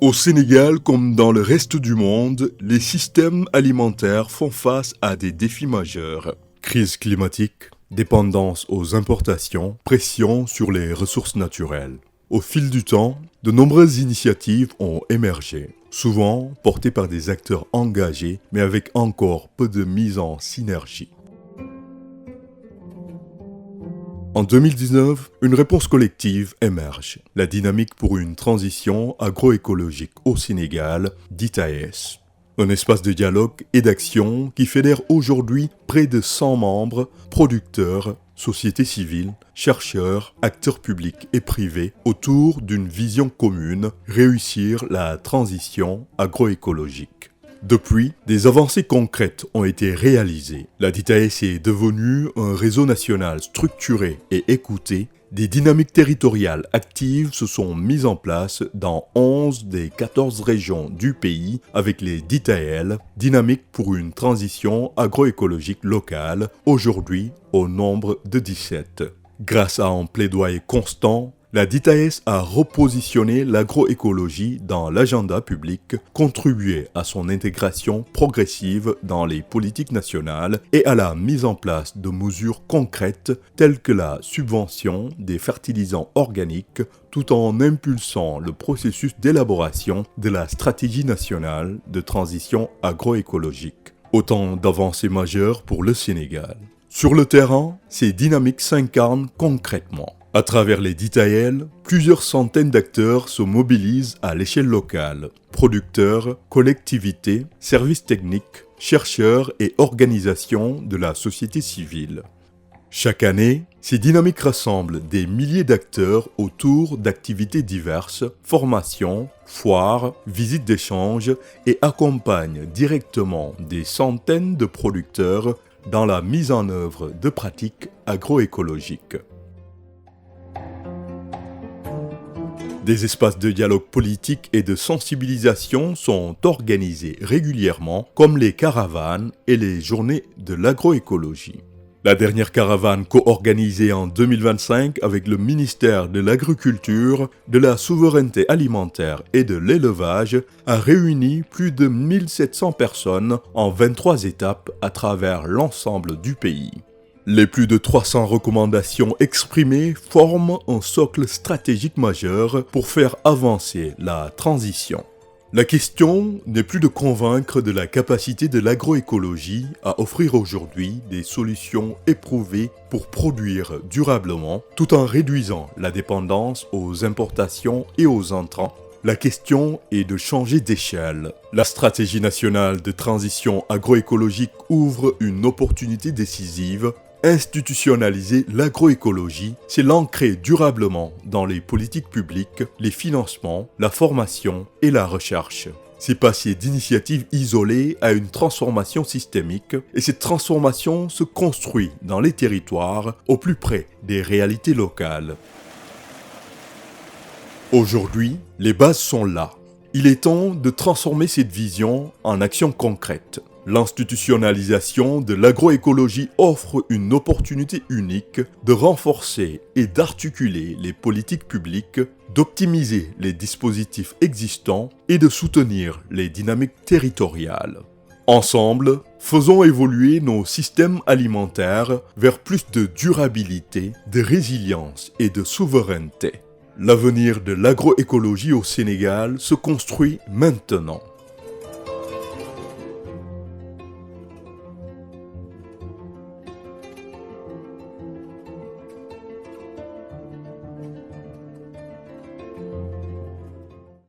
Au Sénégal, comme dans le reste du monde, les systèmes alimentaires font face à des défis majeurs. Crise climatique, dépendance aux importations, pression sur les ressources naturelles. Au fil du temps, de nombreuses initiatives ont émergé, souvent portées par des acteurs engagés, mais avec encore peu de mise en synergie. En 2019, une réponse collective émerge, la dynamique pour une transition agroécologique au Sénégal, DITAES. Un espace de dialogue et d'action qui fédère aujourd'hui près de 100 membres, producteurs, sociétés civiles, chercheurs, acteurs publics et privés autour d'une vision commune, réussir la transition agroécologique. Depuis, des avancées concrètes ont été réalisées. La DITAES est devenue un réseau national structuré et écouté. Des dynamiques territoriales actives se sont mises en place dans 11 des 14 régions du pays avec les DITAEL, dynamiques pour une transition agroécologique locale, aujourd'hui au nombre de 17. Grâce à un plaidoyer constant, la DITAES a repositionné l'agroécologie dans l'agenda public, contribué à son intégration progressive dans les politiques nationales et à la mise en place de mesures concrètes telles que la subvention des fertilisants organiques, tout en impulsant le processus d'élaboration de la stratégie nationale de transition agroécologique. Autant d'avancées majeures pour le Sénégal. Sur le terrain, ces dynamiques s'incarnent concrètement. À travers les DITAEL, plusieurs centaines d'acteurs se mobilisent à l'échelle locale. Producteurs, collectivités, services techniques, chercheurs et organisations de la société civile. Chaque année, ces dynamiques rassemblent des milliers d'acteurs autour d'activités diverses, formations, foires, visites d'échange et accompagnent directement des centaines de producteurs dans la mise en œuvre de pratiques agroécologiques. Des espaces de dialogue politique et de sensibilisation sont organisés régulièrement, comme les caravanes et les journées de l'agroécologie. La dernière caravane co-organisée en 2025 avec le ministère de l'Agriculture, de la Souveraineté alimentaire et de l'élevage a réuni plus de 1700 personnes en 23 étapes à travers l'ensemble du pays. Les plus de 300 recommandations exprimées forment un socle stratégique majeur pour faire avancer la transition. La question n'est plus de convaincre de la capacité de l'agroécologie à offrir aujourd'hui des solutions éprouvées pour produire durablement, tout en réduisant la dépendance aux importations et aux intrants. La question est de changer d'échelle. La stratégie nationale de transition agroécologique ouvre une opportunité décisive. Institutionnaliser l'agroécologie, c'est l'ancrer durablement dans les politiques publiques, les financements, la formation et la recherche. C'est passer d'initiatives isolées à une transformation systémique, et cette transformation se construit dans les territoires, au plus près des réalités locales. Aujourd'hui, les bases sont là. Il est temps de transformer cette vision en actions concrètes. L'institutionnalisation de l'agroécologie offre une opportunité unique de renforcer et d'articuler les politiques publiques, d'optimiser les dispositifs existants et de soutenir les dynamiques territoriales. Ensemble, faisons évoluer nos systèmes alimentaires vers plus de durabilité, de résilience et de souveraineté. L'avenir de l'agroécologie au Sénégal se construit maintenant.